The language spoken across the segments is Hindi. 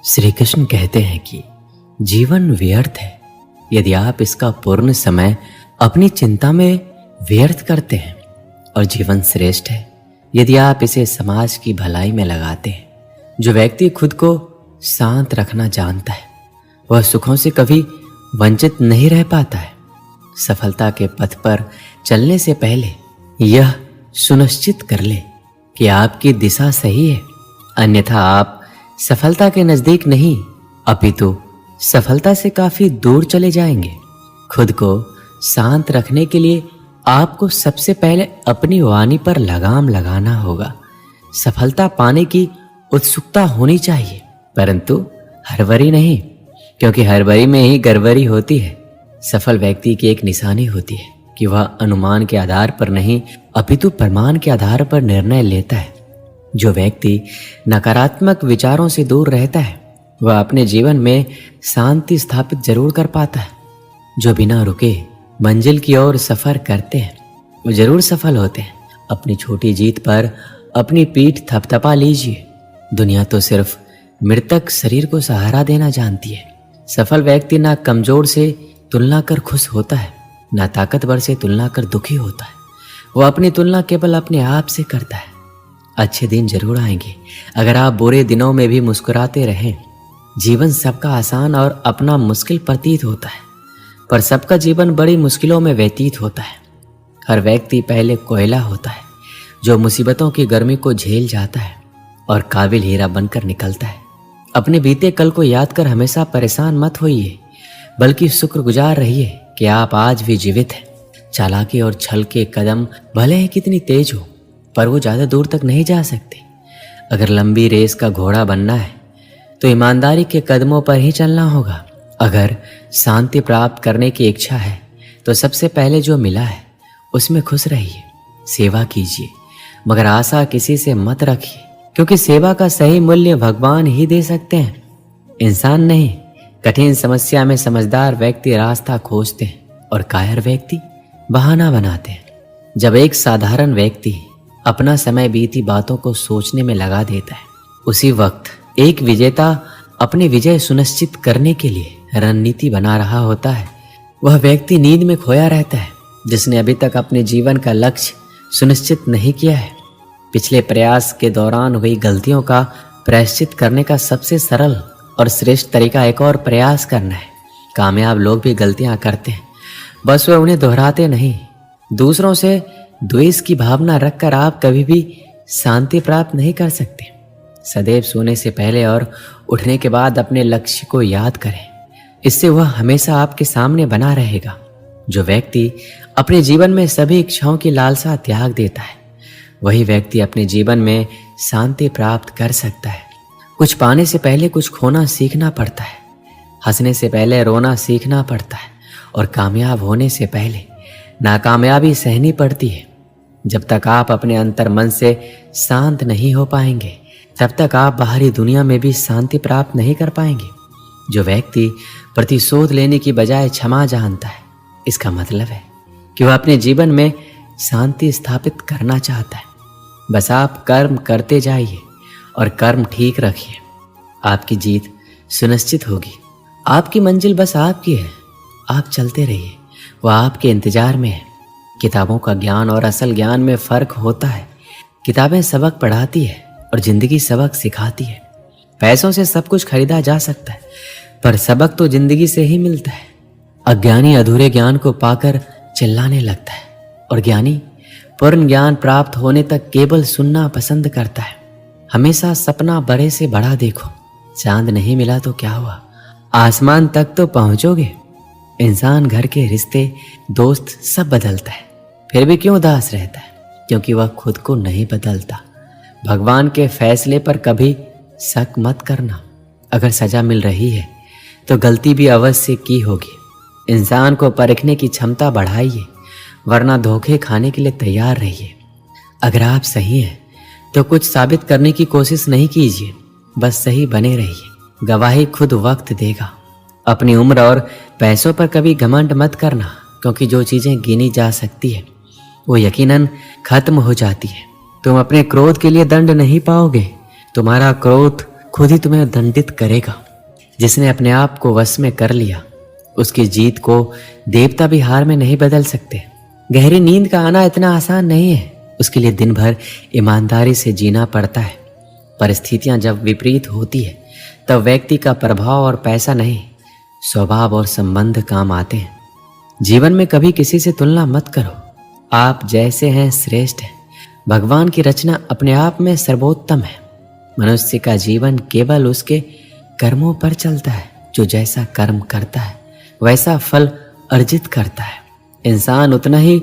श्री कृष्ण कहते हैं कि जीवन व्यर्थ है यदि आप इसका पूर्ण समय अपनी चिंता में व्यर्थ करते हैं, और जीवन श्रेष्ठ है यदि आप इसे समाज की भलाई में लगाते हैं। जो व्यक्ति खुद को शांत रखना जानता है वह सुखों से कभी वंचित नहीं रह पाता है। सफलता के पथ पर चलने से पहले यह सुनिश्चित कर ले कि आपकी दिशा सही है, अन्यथा आप सफलता के नजदीक नहीं अपितु सफलता से काफी दूर चले जाएंगे। खुद को शांत रखने के लिए आपको सबसे पहले अपनी वाणी पर लगाम लगाना होगा। सफलता पाने की उत्सुकता होनी चाहिए, परंतु हड़बड़ी नहीं, क्योंकि हड़बड़ी में ही गड़बड़ी होती है। सफल व्यक्ति की एक निशानी होती है कि वह अनुमान के आधार पर नहीं अपितु प्रमाण के आधार पर निर्णय लेता है। जो व्यक्ति नकारात्मक विचारों से दूर रहता है वह अपने जीवन में शांति स्थापित जरूर कर पाता है। जो बिना रुके मंजिल की ओर सफर करते हैं वो जरूर सफल होते हैं। अपनी छोटी जीत पर अपनी पीठ थपथपा लीजिए। दुनिया तो सिर्फ मृतक शरीर को सहारा देना जानती है। सफल व्यक्ति ना कमजोर से तुलना कर खुश होता है, ना ताकतवर से तुलना कर दुखी होता है। वो अपनी तुलना केवल अपने आप से करता है। अच्छे दिन जरूर आएंगे अगर आप बुरे दिनों में भी मुस्कुराते रहें। जीवन सबका आसान और अपना मुश्किल प्रतीत होता है, पर सबका जीवन बड़ी मुश्किलों में व्यतीत होता है। हर व्यक्ति पहले कोयला होता है जो मुसीबतों की गर्मी को झेल जाता है और काबिल हीरा बनकर निकलता है। अपने बीते कल को याद कर हमेशा परेशान मत होइए, बल्कि शुक्रगुजार रहिए कि आप आज भी जीवित हैं। चालाकी और छल के कदम भले ही कितनी तेज हो, पर वो ज्यादा दूर तक नहीं जा सकते। अगर लंबी रेस का घोड़ा बनना है तो ईमानदारी के कदमों पर ही चलना होगा। अगर शांति प्राप्त करने की इच्छा है तो सबसे पहले जो मिला है उसमें खुश रहिए। सेवा कीजिए, मगर आशा किसी से मत रखिए, क्योंकि सेवा का सही मूल्य भगवान ही दे सकते हैं, इंसान नहीं। कठिन समस्या में समझदार व्यक्ति रास्ता खोजते हैं और कायर व्यक्ति बहाना बनाते हैं। जब एक साधारण व्यक्ति अपना समय बीती बातों को सोचने में लगा देता है, उसी वक्त एक विजेता अपनी विजय सुनिश्चित करने के लिए रणनीति बना रहा होता है। वह व्यक्ति नींद में खोया रहता है जिसने अभी तक अपने जीवन का लक्ष्य सुनिश्चित नहीं किया है। पिछले प्रयास के दौरान हुई गलतियों का प्रायश्चित करने का सबसे सरल और श्रेष्ठ तरीका एक और प्रयास करना है। कामयाब लोग भी गलतियां करते हैं, बस वे उन्हें दोहराते नहीं। दूसरों से द्वेष की भावना रखकर आप कभी भी शांति प्राप्त नहीं कर सकते। सदैव सोने से पहले और उठने के बाद अपने लक्ष्य को याद करें, इससे वह हमेशा आपके सामने बना रहेगा। जो व्यक्ति अपने जीवन में सभी इच्छाओं की लालसा त्याग देता है वही व्यक्ति अपने जीवन में शांति प्राप्त कर सकता है। कुछ पाने से पहले कुछ खोना सीखना पड़ता है, हंसने से पहले रोना सीखना पड़ता है, और कामयाब होने से पहले नाकामयाबी सहनी पड़ती है। जब तक आप अपने अंतर मन से शांत नहीं हो पाएंगे तब तक आप बाहरी दुनिया में भी शांति प्राप्त नहीं कर पाएंगे। जो व्यक्ति प्रतिशोध लेने की बजाय क्षमा जानता है, इसका मतलब है कि वह अपने जीवन में शांति स्थापित करना चाहता है। बस आप कर्म करते जाइए और कर्म ठीक रखिए, आपकी जीत सुनिश्चित होगी। आपकी मंजिल बस आपकी है, आप चलते रहिए, वह आपके इंतजार में है। किताबों का ज्ञान और असल ज्ञान में फर्क होता है। किताबें सबक पढ़ाती है और जिंदगी सबक सिखाती है। पैसों से सब कुछ खरीदा जा सकता है, पर सबक तो जिंदगी से ही मिलता है। अज्ञानी अधूरे ज्ञान को पाकर चिल्लाने लगता है, और ज्ञानी पूर्ण ज्ञान प्राप्त होने तक केवल सुनना पसंद करता है। हमेशा सपना बड़े से बड़ा देखो। चांद नहीं मिला तो क्या हुआ, आसमान तक तो पहुंचोगे। इंसान, घर के रिश्ते, दोस्त सब बदलता है, फिर भी क्यों उदास रहता है? क्योंकि वह खुद को नहीं बदलता। भगवान के फैसले पर कभी शक मत करना। अगर सजा मिल रही है तो गलती भी अवश्य की होगी। इंसान को परखने की क्षमता बढ़ाइए, वरना धोखे खाने के लिए तैयार रहिए। अगर आप सही हैं तो कुछ साबित करने की कोशिश नहीं कीजिए, बस सही बने रहिए। गवाही खुद वक्त देगा। अपनी उम्र और पैसों पर कभी घमंड मत करना, क्योंकि जो चीजें गिनी जा सकती है वो यकीनन खत्म हो जाती है। तुम अपने क्रोध के लिए दंड नहीं पाओगे। तुम्हारा क्रोध खुद ही तुम्हें दंडित करेगा। जिसने अपने आप को वश में कर लिया, उसकी जीत को देवता भी हार में नहीं बदल सकते। गहरी नींद का आना इतना आसान नहीं है, उसके लिए दिन भर ईमानदारी से जीना पड़ता है। परिस्थितियां जब विपरीत होती है तब व्यक्ति का प्रभाव और पैसा नहीं, स्वभाव और संबंध काम आते हैं। जीवन में कभी किसी से तुलना मत करो, आप जैसे हैं श्रेष्ठ हैं। भगवान की रचना अपने आप में सर्वोत्तम है। मनुष्य का जीवन केवल उसके कर्मों पर चलता है। जो जैसा कर्म करता है वैसा फल अर्जित करता है। इंसान उतना ही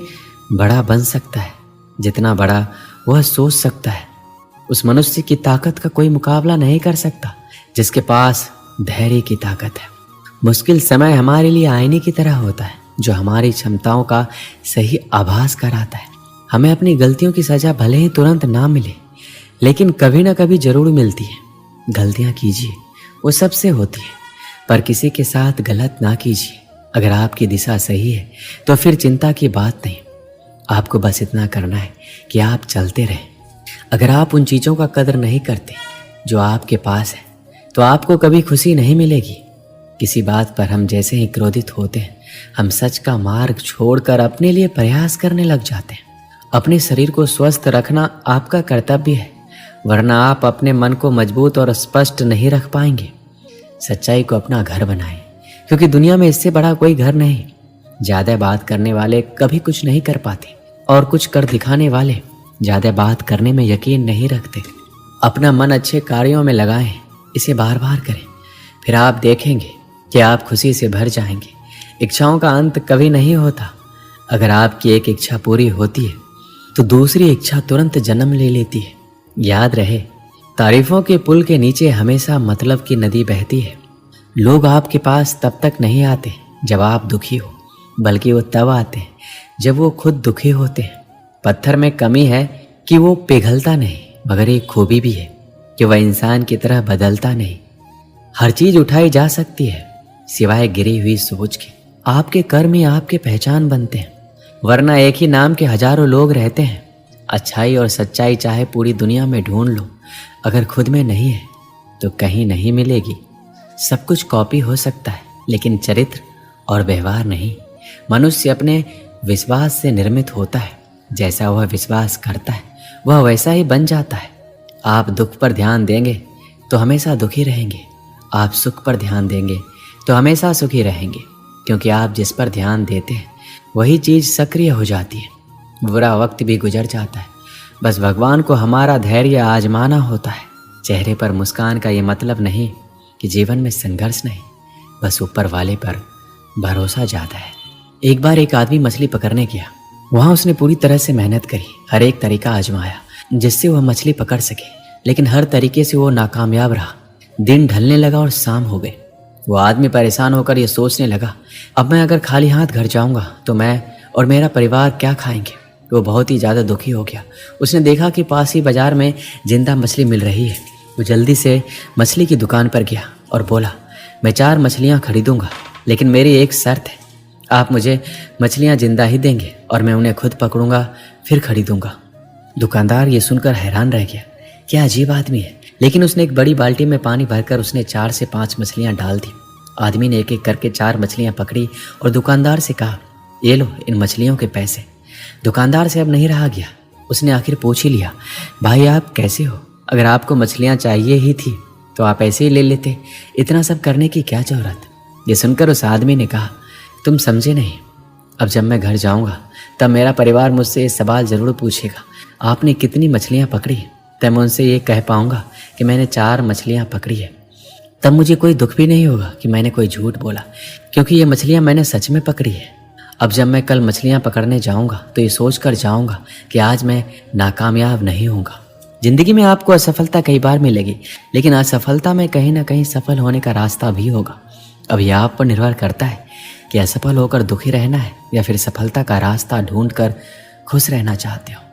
बड़ा बन सकता है जितना बड़ा वह सोच सकता है। उस मनुष्य की ताकत का कोई मुकाबला नहीं कर सकता जिसके पास धैर्य की ताकत है। मुश्किल समय हमारे लिए आईने की तरह होता है जो हमारी क्षमताओं का सही आभास कराता है। हमें अपनी गलतियों की सजा भले ही तुरंत ना मिले, लेकिन कभी ना कभी जरूर मिलती है। गलतियां कीजिए, वो सबसे होती है, पर किसी के साथ गलत ना कीजिए। अगर आपकी दिशा सही है तो फिर चिंता की बात नहीं। आपको बस इतना करना है कि आप चलते रहें। अगर आप उन चीज़ों का कदर नहीं करते जो आपके पास है तो आपको कभी खुशी नहीं मिलेगी। किसी बात पर हम जैसे ही क्रोधित होते हैं, हम सच का मार्ग छोड़कर अपने लिए प्रयास करने लग जाते हैं। अपने शरीर को स्वस्थ रखना आपका कर्तव्य है, वरना आप अपने मन को मजबूत और स्पष्ट नहीं रख पाएंगे। सच्चाई को अपना घर बनाएं, क्योंकि दुनिया में इससे बड़ा कोई घर नहीं। ज्यादा बात करने वाले कभी कुछ नहीं कर पाते, और कुछ कर दिखाने वाले ज्यादा बात करने में यकीन नहीं रखते। अपना मन अच्छे कार्यों में लगाएं, इसे बार बार करें, फिर आप देखेंगे कि आप खुशी से भर जाएंगे। इच्छाओं का अंत कभी नहीं होता। अगर आपकी एक इच्छा पूरी होती है तो दूसरी इच्छा तुरंत जन्म ले लेती है। याद रहे, तारीफों के पुल के नीचे हमेशा मतलब की नदी बहती है। लोग आपके पास तब तक नहीं आते जब आप दुखी हो, बल्कि वो तब आते हैं जब वो खुद दुखी होते हैं। पत्थर में कमी है कि वो पिघलता नहीं, मगर एक खूबी भी है कि वह इंसान की तरह बदलता नहीं। हर चीज उठाई जा सकती है सिवाय गिरी हुई सोच के। आपके कर्म ही आपके पहचान बनते हैं, वरना एक ही नाम के हजारों लोग रहते हैं। अच्छाई और सच्चाई चाहे पूरी दुनिया में ढूंढ लो, अगर खुद में नहीं है तो कहीं नहीं मिलेगी। सब कुछ कॉपी हो सकता है, लेकिन चरित्र और व्यवहार नहीं। मनुष्य अपने विश्वास से निर्मित होता है। जैसा वह विश्वास करता है वह वैसा ही बन जाता है। आप दुख पर ध्यान देंगे तो हमेशा दुखी रहेंगे, आप सुख पर ध्यान देंगे तो हमेशा सुखी रहेंगे, क्योंकि आप जिस पर ध्यान देते हैं वही चीज़ सक्रिय हो जाती है। बुरा वक्त भी गुजर जाता है, बस भगवान को हमारा धैर्य आजमाना होता है। चेहरे पर मुस्कान का ये मतलब नहीं कि जीवन में संघर्ष नहीं, बस ऊपर वाले पर भरोसा ज़्यादा है। एक बार एक आदमी मछली पकड़ने गया। वहाँ उसने पूरी तरह से मेहनत करी, हर एक तरीका आजमाया जिससे वह मछली पकड़ सके, लेकिन हर तरीके से वो नाकामयाब रहा। दिन ढलने लगा और शाम हो गई। वो आदमी परेशान होकर ये सोचने लगा, अब मैं अगर खाली हाथ घर जाऊंगा तो मैं और मेरा परिवार क्या खाएंगे। वो बहुत ही ज़्यादा दुखी हो गया। उसने देखा कि पास ही बाजार में जिंदा मछली मिल रही है। वो जल्दी से मछली की दुकान पर गया और बोला, मैं 4 मछलियाँ खरीदूंगा, लेकिन मेरी एक शर्त है, आप मुझे मछलियाँ जिंदा ही देंगे और मैं उन्हें खुद पकड़ूंगा फिर खरीदूंगा। दुकानदार ये सुनकर हैरान रह गया, क्या अजीब आदमी है। लेकिन उसने एक बड़ी बाल्टी में पानी भरकर उसने 4 से 5 मछलियाँ डाल दी। आदमी ने एक एक करके 4 मछलियाँ पकड़ी और दुकानदार से कहा, ये लो इन मछलियों के पैसे। दुकानदार से अब नहीं रहा गया। उसने आखिर पूछ ही लिया, भाई आप कैसे हो? अगर आपको मछलियाँ चाहिए ही थी तो आप ऐसे ही ले लेते, इतना सब करने की क्या जरूरत। ये सुनकर उस आदमी ने कहा, तुम समझे नहीं, अब जब मैं घर जाऊंगा तब मेरा परिवार मुझसे ये सवाल जरूर पूछेगा, आपने कितनी मछलियाँ पकड़ी। तब मैं उनसे ये कह पाऊंगा कि मैंने 4 मछलियाँ पकड़ी है। तब मुझे कोई दुख भी नहीं होगा कि मैंने कोई झूठ बोला, क्योंकि ये मछलियाँ मैंने सच में पकड़ी है। अब जब मैं कल मछलियाँ पकड़ने जाऊंगा तो ये सोच कर जाऊंगा कि आज मैं नाकामयाब नहीं होऊंगा। जिंदगी में आपको असफलता कई बार मिलेगी, लेकिन असफलता में कहीं ना कहीं सफल होने का रास्ता भी होगा। अब यह आप पर निर्भर करता है कि असफल होकर दुखी रहना है या फिर सफलता का रास्ता ढूंढकर खुश रहना चाहते हो।